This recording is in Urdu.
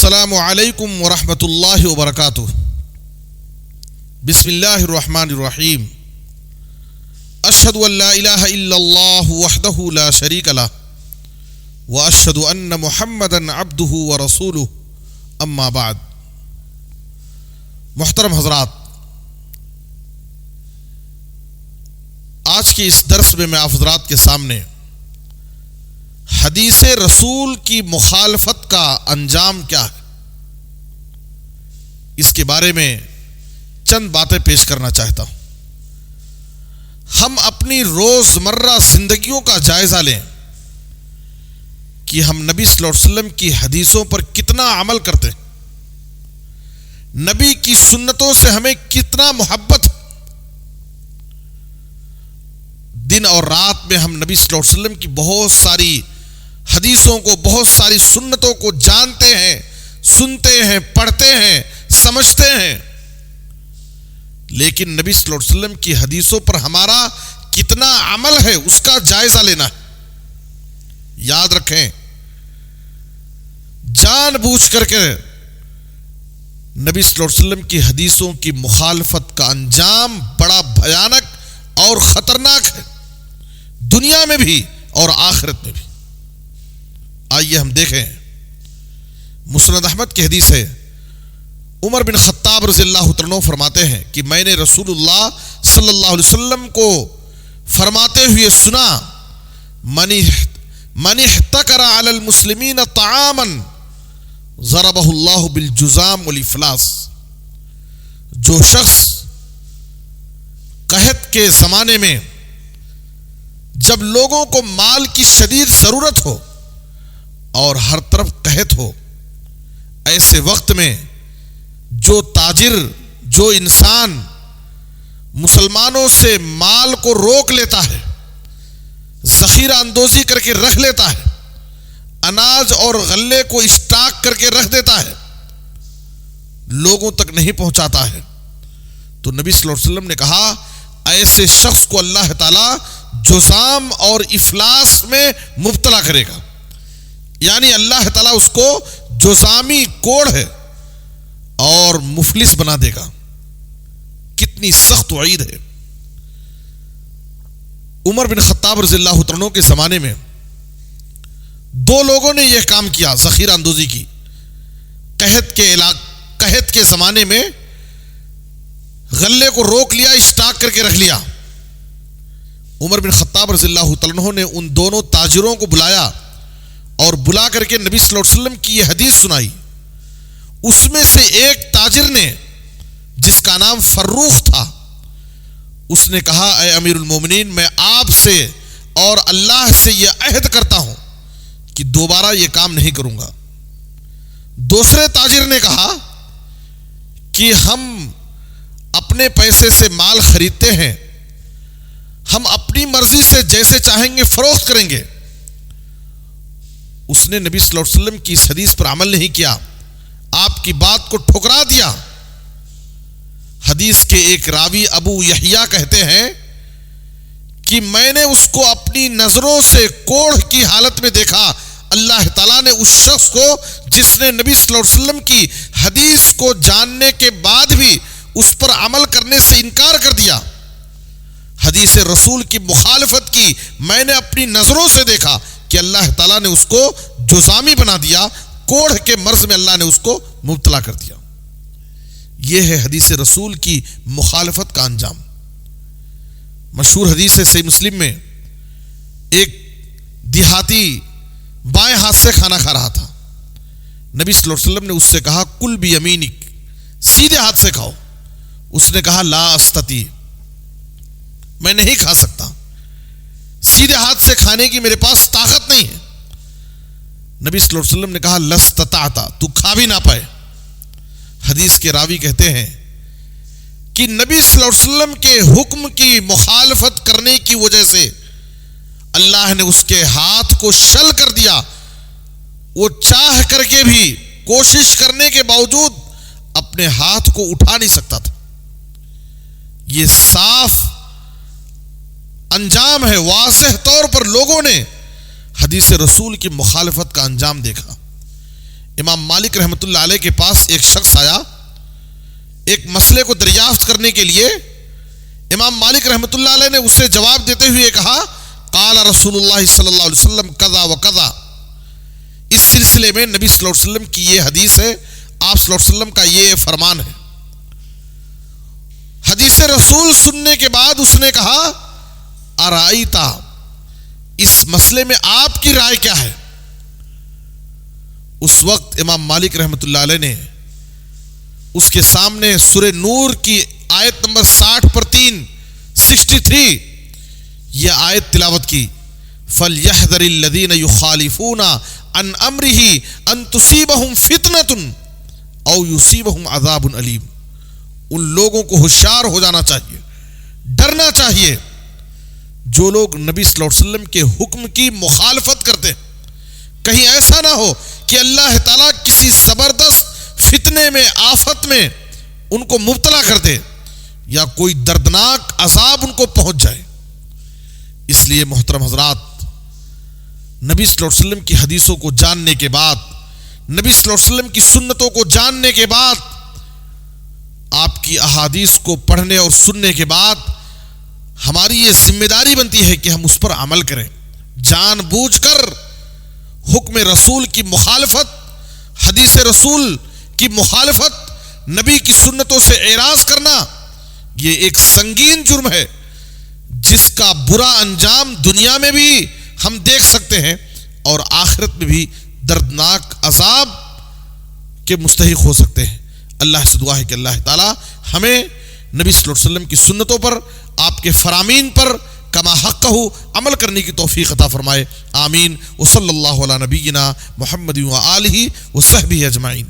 السلام علیکم ورحمۃ اللہ وبرکاتہ۔ بسم اللہ الرحمن الرحیم۔ اشہد ان لا الہ الا اللہ وحدہ لا شریک لہ واشہد ان محمدا عبدہ ورسولہ، اما بعد۔ محترم حضرات، آج کے اس درس میں آپ حضرات کے سامنے حدیث رسول کی مخالفت کا انجام کیا ہے، اس کے بارے میں چند باتیں پیش کرنا چاہتا ہوں۔ ہم اپنی روزمرہ زندگیوں کا جائزہ لیں کہ ہم نبی صلی اللہ علیہ وسلم کی حدیثوں پر کتنا عمل کرتے ہیں، نبی کی سنتوں سے ہمیں کتنا محبت ہے۔ دن اور رات میں ہم نبی صلی اللہ علیہ وسلم کی بہت ساری حدیثوں کو، بہت ساری سنتوں کو جانتے ہیں، سنتے ہیں، پڑھتے ہیں، سمجھتے ہیں، لیکن نبی صلی اللہ علیہ وسلم کی حدیثوں پر ہمارا کتنا عمل ہے، اس کا جائزہ لینا ہے۔ یاد رکھیں، جان بوجھ کر کے نبی صلی اللہ علیہ وسلم کی حدیثوں کی مخالفت کا انجام بڑا بھیانک اور خطرناک ہے، دنیا میں بھی اور آخرت میں بھی۔ آئیے ہم دیکھیں، مسند احمد کی حدیث ہے، عمر بن خطاب رضی اللہ عنہ فرماتے ہیں کہ میں نے رسول اللہ صلی اللہ علیہ وسلم کو فرماتے ہوئے سنا، من احتکر علی المسلمین طعاما ضربہ اللہ بالجزام والافلاس۔ جو شخص قحط کے زمانے میں جب لوگوں کو مال کی شدید ضرورت ہو اور ہر طرف قحط ہو، ایسے وقت میں جو تاجر، جو انسان مسلمانوں سے مال کو روک لیتا ہے، ذخیرہ اندوزی کر کے رکھ لیتا ہے، اناج اور غلے کو اسٹاک کر کے رکھ دیتا ہے، لوگوں تک نہیں پہنچاتا ہے، تو نبی صلی اللہ علیہ وسلم نے کہا ایسے شخص کو اللہ تعالیٰ جزام اور افلاس میں مبتلا کرے گا، یعنی اللہ تعالیٰ اس کو جزامی کوڑ ہے اور مفلس بنا دے گا۔ کتنی سخت وعید ہے۔ عمر بن خطاب رضی اللہ عنہ کے زمانے میں دو لوگوں نے یہ کام کیا، ذخیرہ اندوزی کی۔ قحط کے زمانے میں غلے کو روک لیا، اسٹاک کر کے رکھ لیا۔ عمر بن خطاب رضی اللہ عنہ نے ان دونوں تاجروں کو بلایا اور بلا کر کے نبی صلی اللہ علیہ وسلم کی یہ حدیث سنائی۔ اس میں سے ایک تاجر نے، جس کا نام فروخ تھا، اس نے کہا اے امیر المومنین، میں آپ سے اور اللہ سے یہ عہد کرتا ہوں کہ دوبارہ یہ کام نہیں کروں گا۔ دوسرے تاجر نے کہا کہ ہم اپنے پیسے سے مال خریدتے ہیں، ہم اپنی مرضی سے جیسے چاہیں گے فروخت کریں گے۔ اس نے نبی صلی اللہ علیہ وسلم کی اس حدیث پر عمل نہیں کیا، آپ کی بات کو ٹھکرا دیا۔ حدیث کے ایک راوی ابو یحییٰ کہتے ہیں کہ میں نے اس کو اپنی نظروں سے کوڑھ کی حالت میں دیکھا۔ اللہ تعالیٰ نے اس شخص کو جس نے نبی صلی اللہ علیہ وسلم کی حدیث کو جاننے کے بعد بھی اس پر عمل کرنے سے انکار کر دیا، حدیث رسول کی مخالفت کی، میں نے اپنی نظروں سے دیکھا کہ اللہ تعالیٰ نے اس کو جزامی بنا دیا، کوڑھ کے مرض میں اللہ نے اس کو مبتلا کر دیا۔ یہ ہے حدیث رسول کی مخالفت کا انجام۔ مشہور حدیث ہے، صحیح مسلم میں، ایک دیہاتی بائیں ہاتھ سے کھانا کھا رہا تھا، نبی صلی اللہ علیہ وسلم نے اس سے کہا کل بیمینک، سیدھے ہاتھ سے کھاؤ۔ اس نے کہا لا استطیع، میں نہیں کھا سکتا، سیدھے ہاتھ سے کھانے کی میرے پاس طاقت نہیں ہے۔ نبی صلی اللہ علیہ وسلم نے کہا لستطعت، تو کھا بھی نہ پائے۔ حدیث کے راوی کہتے ہیں کہ نبی صلی اللہ علیہ وسلم کے حکم کی مخالفت کرنے کی وجہ سے اللہ نے اس کے ہاتھ کو شل کر دیا، وہ چاہ کر کے بھی، کوشش کرنے کے باوجود اپنے ہاتھ کو اٹھا نہیں سکتا تھا۔ یہ صاف انجام ہے، واضح طور پر لوگوں نے حدیث رسول کی مخالفت کا انجام دیکھا۔ امام مالک رحمۃ اللہ علیہ کے پاس ایک شخص آیا ایک مسئلے کو دریافت کرنے کے لیے. امام مالک رحمۃ اللہ علیہ نے اسے جواب دیتے ہوئے کہا قال رسول اللہ صلی اللہ علیہ وسلم کذا و کذا. اس سلسلے میں نبی صلی اللہ علیہ وسلم کی یہ حدیث ہے, آپ صلی اللہ علیہ وسلم کا یہ فرمان ہے. حدیث رسول سننے کے بعد اس نے کہا ارائیتا, اس مسئلے میں آپ کی رائے کیا ہے؟ اس وقت امام مالک رحمۃ اللہ علیہ نے اس کے سامنے سورہ نور کی آیت نمبر 60/3 63 یہ آیت تلاوت کی. فَلْيَحْذَرِ الَّذِينَ يُخَالِفُونَ عَنْ أَمْرِهِ أَن تُصِيبَهُمْ فِتْنَةٌ أَوْ يُصِيبَهُمْ عَذَابٌ أَلِيمٌ. ان لوگوں کو ہوشیار ہو جانا چاہیے, ڈرنا چاہیے جو لوگ نبی صلی اللہ علیہ وسلم کے حکم کی مخالفت کرتے ہیں. کہیں ایسا نہ ہو کہ اللہ تعالیٰ کسی زبردست فتنے میں, آفت میں ان کو مبتلا کر دے یا کوئی دردناک عذاب ان کو پہنچ جائے. اس لیے محترم حضرات, نبی صلی اللہ علیہ وسلم کی حدیثوں کو جاننے کے بعد, نبی صلی اللہ علیہ وسلم کی سنتوں کو جاننے کے بعد, آپ کی احادیث کو پڑھنے اور سننے کے بعد ہماری یہ ذمہ داری بنتی ہے کہ ہم اس پر عمل کریں. جان بوجھ کر حکم رسول کی مخالفت, حدیث رسول کی مخالفت, نبی کی سنتوں سے اعراض کرنا, یہ ایک سنگین جرم ہے جس کا برا انجام دنیا میں بھی ہم دیکھ سکتے ہیں اور آخرت میں بھی دردناک عذاب کے مستحق ہو سکتے ہیں. اللہ سے دعا ہے کہ اللہ تعالی ہمیں نبی صلی اللہ علیہ وسلم کی سنتوں پر, آپ کے فرامین پر کما حقہ عمل کرنے کی توفیق عطا فرمائے. آمین. وصلی اللہ علی نبینا محمد و آلہ و صحبہ اجمعین.